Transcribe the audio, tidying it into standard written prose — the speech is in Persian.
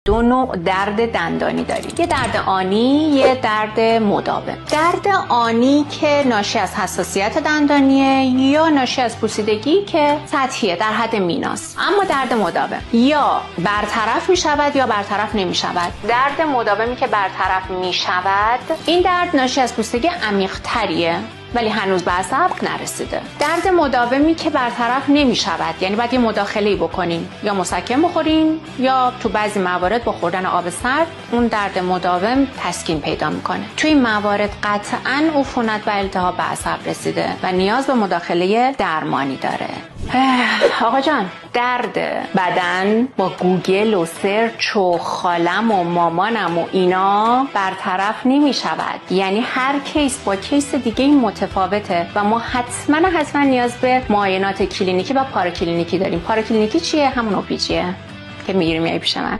دو نوع درد دندانی داریم. یه درد آنی، یه درد مداوم. درد آنی که ناشی از حساسیت دندانیه یا ناشی از پوسیدگی که سطحیه، در حد میناست. اما درد مداوم یا برطرف می شود یا برطرف نمی شود. درد مداومی که برطرف می شود، این درد ناشی از پوسیدگی عمیق تریه ولی هنوز به عصب نرسیده. درد مداومی که برطرف نمی شود، یعنی باید یه مداخله‌ای بکنین، یا مسکن بخورین یا تو بعضی موارد با خوردن آب سرد اون درد مداوم تسکین پیدا میکنه. تو این موارد قطعاً عفونت و التهاب به عصب رسیده و نیاز به مداخله درمانی داره. آقا جان، درد بدن با گوگل و سرچ و خالم و مامانم و اینا برطرف نمی شود. یعنی هر کیس با کیس دیگه متفاوته و ما حتما نیاز به معاینات کلینیکی و پاراکلینیکی داریم. پاراکلینیکی چیه؟ همون اوپیجیه که میگیریم میای پیش من.